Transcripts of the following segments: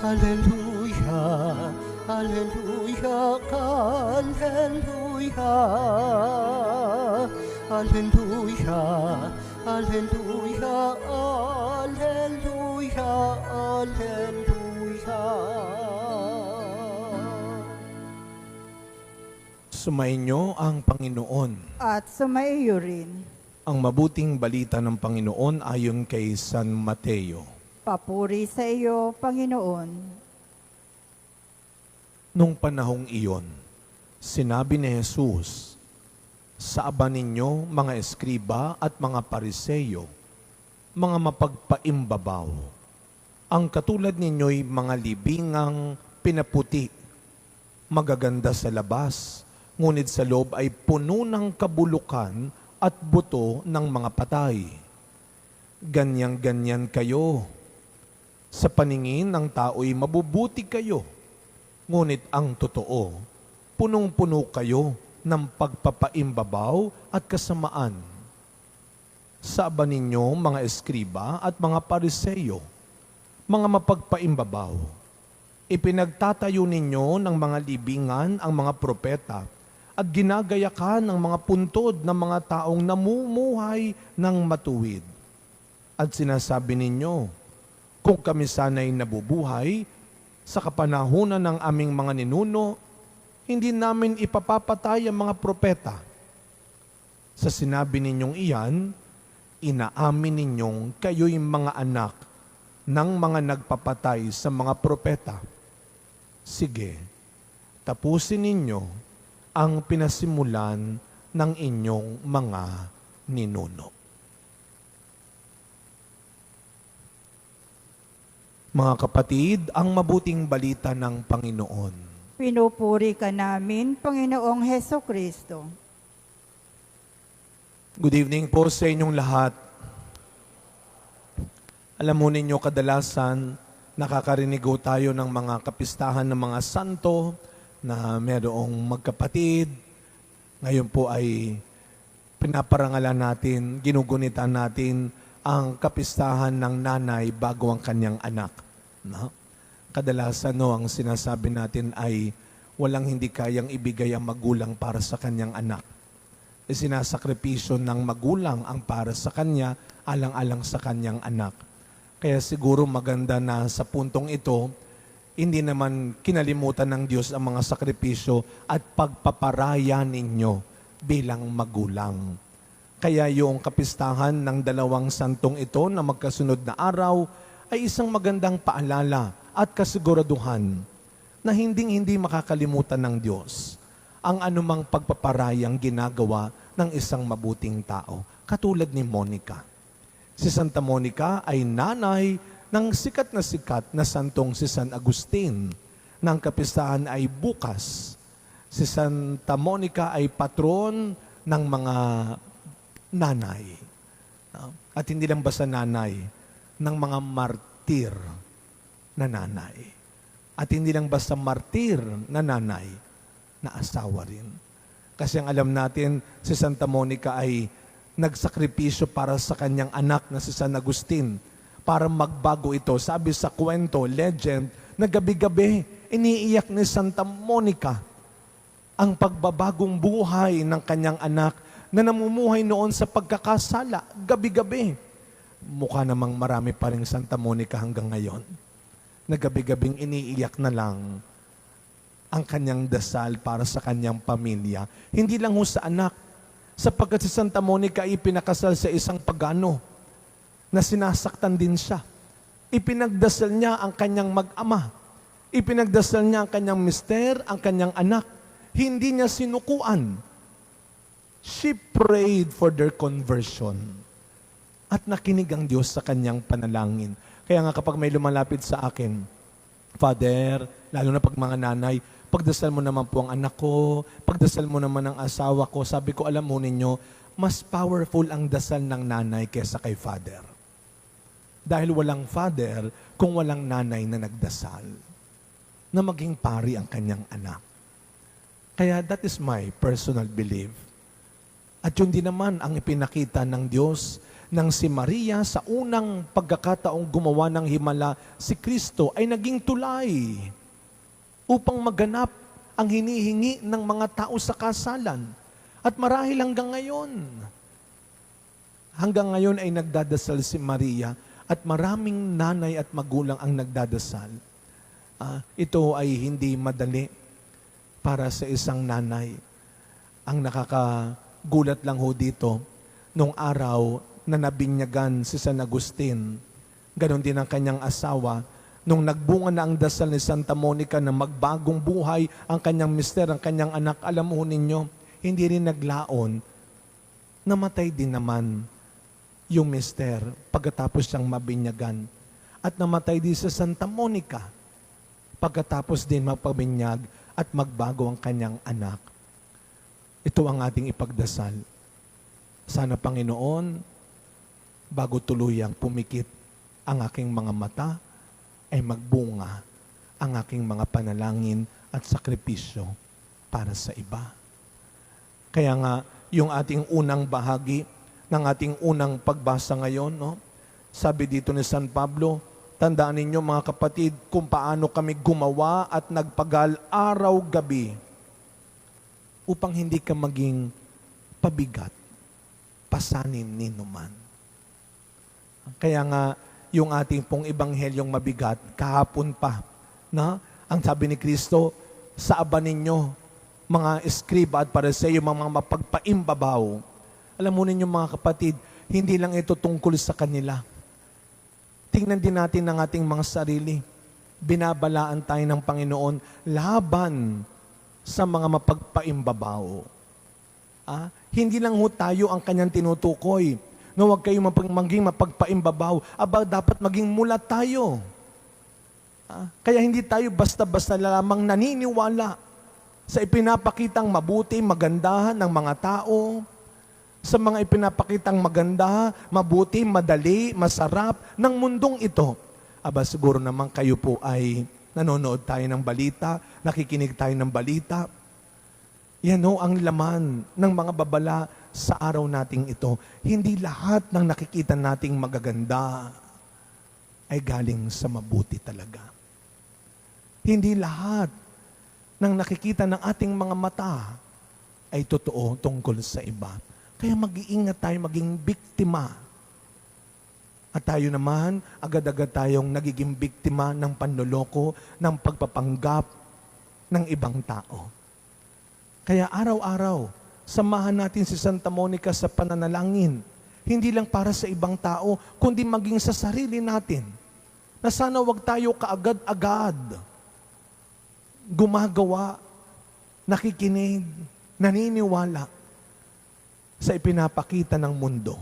Hallelujah, hallelujah, hallelujah, hallelujah, hallelujah, hallelujah, hallelujah. Sumainyo ang Panginoon. At sumaiyo rin. Ang mabuting balita ng Panginoon ayon kay San Mateo. Papuri sa iyo, Panginoon. Nung panahong iyon, sinabi ni Jesus, sa aba ninyo, mga eskriba at mga pariseyo, mga mapagpaimbabaw, ang katulad ninyo'y mga libingang pinaputi, magaganda sa labas, ngunit sa loob ay puno ng kabulukan at buto ng mga patay. Ganyan-ganyan kayo. Sa paningin ng tao'y mabubuti kayo, ngunit ang totoo, punong-puno kayo ng pagpapaimbabaw at kasamaan. Sa aba ninyo, mga eskriba at mga pariseyo, mga mapagpaimbabaw, ipinagtatayo ninyo ng mga libingan ang mga propeta at ginagayakan ang mga puntod ng mga taong namumuhay ng matuwid. At sinasabi ninyo, kung kami sana'y nabubuhay sa kapanahunan ng aming mga ninuno, hindi namin ipapapatay ang mga propeta. Sa sinabi ninyong iyan, inaamin ninyong kayo'y mga anak ng mga nagpapatay sa mga propeta. Sige, tapusin ninyo ang pinasimulan ng inyong mga ninuno. Mga kapatid, ang mabuting balita ng Panginoon. Pinupuri ka namin, Panginoong Heso Kristo. Good evening po sa inyong lahat. Alam mo ninyo, kadalasan nakakarinig tayo ng mga kapistahan ng mga santo na merong magkapatid. Ngayon po ay pinaparangalan natin, ginugunitan natin ang kapistahan ng nanay bago ang kanyang anak. No? Kadalasan ang sinasabi natin ay walang hindi kayang ibigay ang magulang para sa kanyang anak. Isinasakripisyo ng magulang ang para sa kanya, alang-alang sa kanyang anak. Kaya siguro maganda na sa puntong ito, hindi naman kinalimutan ng Diyos ang mga sakripisyo at pagpaparaya ninyo bilang magulang. Kaya yung kapistahan ng dalawang santong ito na magkasunod na araw ay isang magandang paalala at kasiguraduhan na hindi makakalimutan ng Diyos ang anumang pagpaparayang ginagawa ng isang mabuting tao. Katulad ni Monica. Si Santa Monica ay nanay ng sikat na santong si San Agustin. Nang kapistahan ay bukas. Si Santa Monica ay patron ng mga nanay. At hindi lang basta nanay, ng mga martir na nanay. At hindi lang basta martir na nanay, na asawa rin. Kasi ang alam natin, si Santa Monica ay nagsakripisyo para sa kanyang anak na si San Agustin para magbago ito. Sabi sa kwento, legend, na gabi-gabi iniiyak ni Santa Monica ang pagbabagong buhay ng kanyang anak na namumuhay noon sa pagkakasala, gabi-gabi. Mukha namang marami pa rin Santa Monica hanggang ngayon, na gabi-gabing iniiyak na lang ang kanyang dasal para sa kanyang pamilya. Hindi lang ho sa anak, sapagkat si Santa Monica ay ipinakasal sa isang pagano na sinasaktan din siya. Ipinagdasal niya ang kanyang mag-ama. Ipinagdasal niya ang kanyang mister, ang kanyang anak. Hindi niya sinukuan. She prayed for their conversion. At nakinig ang Diyos sa kanyang panalangin. Kaya nga kapag may lumalapit sa akin, Father, lalo na pag mga nanay, pagdasal mo naman po ang anak ko, pagdasal mo naman ang asawa ko, sabi ko, alam mo ninyo, mas powerful ang dasal ng nanay kesa kay Father. Dahil walang Father kung walang nanay na nagdasal, na maging pari ang kanyang anak. Kaya that is my personal belief. At yun din naman ang ipinakita ng Diyos nang si Maria sa unang pagkakataong gumawa ng himala, si Kristo ay naging tulay upang maganap ang hinihingi ng mga tao sa kasalan. At marahil hanggang ngayon ay nagdadasal si Maria at maraming nanay at magulang ang nagdadasal. Ito ay hindi madali para sa isang nanay. Ang nakakagulat lang ho dito, nung araw na nabinyagan si San Agustin, ganon din ang kanyang asawa, nung nagbunga na ang dasal ni Santa Monica na magbagong buhay ang kanyang mister, ang kanyang anak, alam mo ninyo, hindi rin naglaon, namatay din naman yung mister pagkatapos siyang mabinyagan. At namatay din sa Santa Monica pagkatapos din magpabinyag at magbago ang kanyang anak. Ito ang ating ipagdasal. Sana, Panginoon, bago tuluyang pumikit ang aking mga mata, ay magbunga ang aking mga panalangin at sakripisyo para sa iba. Kaya nga, yung ating unang bahagi ng ating unang pagbasa ngayon, no? Sabi dito ni San Pablo, tandaan ninyo mga kapatid, kung paano kami gumawa at nagpagal araw-gabi upang hindi ka maging pabigat, pasanin ni numan. Kaya nga, yung ating pong ebanghelyong mabigat, kahapon pa, na ang sabi ni Kristo, sa aba ninyo, mga eskriba at pariseo, mga mapagpaimbabaw. Alam mo ninyo mga kapatid, hindi lang ito tungkol sa kanila. Tingnan din natin ang ating mga sarili. Binabalaan tayo ng Panginoon laban sa mga mapagpaimbabaw. Hindi lang ho tayo ang kanyang tinutukoy. No, huwag kayo maging mapagpaimbabaw. Dapat maging mulat tayo. Kaya hindi tayo basta-basta lamang naniniwala sa ipinapakitang mabuti, magandahan ng mga tao, sa mga ipinapakitang maganda, mabuti, madali, masarap ng mundong ito. Siguro naman kayo po ay nanonood tayo ng balita, nakikinig tayo ng balita. Yan ho ang laman ng mga babala sa araw nating ito. Hindi lahat ng nakikita nating magaganda ay galing sa mabuti talaga. Hindi lahat ng nakikita ng ating mga mata ay totoo tungkol sa iba. Kaya mag-iingat tayo maging biktima. At tayo naman, agad-agad tayong nagiging biktima ng panloloko, ng pagpapanggap ng ibang tao. Kaya araw-araw, samahan natin si Santa Monica sa pananalangin. Hindi lang para sa ibang tao, kundi maging sa sarili natin. Na sana wag tayo kaagad-agad gumagawa, nakikinig, naniniwala sa ipinapakita ng mundo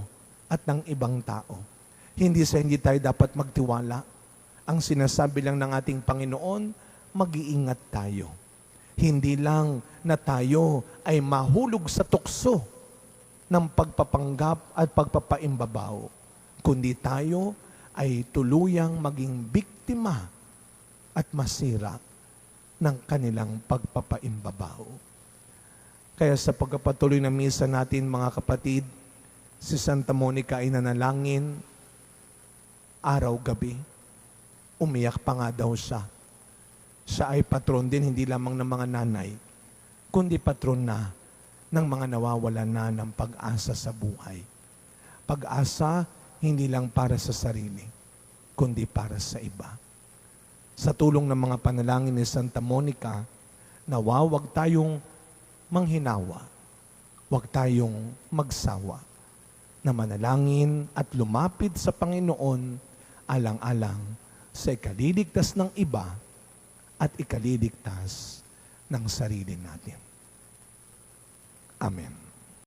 at ng ibang tao. Hindi tayo dapat magtiwala. Ang sinasabi lang ng ating Panginoon, mag-iingat tayo. Hindi lang na tayo ay mahulog sa tukso ng pagpapanggap at pagpapaimbabaw, kundi tayo ay tuluyang maging biktima at masira ng kanilang pagpapaimbabaw. Kaya sa pagpapatuloy ng misa natin, mga kapatid, si Santa Monica ay nanalangin araw-gabi. Umiyak pa nga daw siya. Siya ay patron din, hindi lamang ng mga nanay, kundi patron na ng mga nawawalan na ng pag-asa sa buhay. Pag-asa, hindi lang para sa sarili, kundi para sa iba. Sa tulong ng mga panalangin ni Santa Monica, nawa wag tayong manghinawa, wag tayong magsawa, na manalangin at lumapit sa Panginoon alang-alang sa ikaliligtas ng iba at ikaliligtas ng sarili natin. Amen.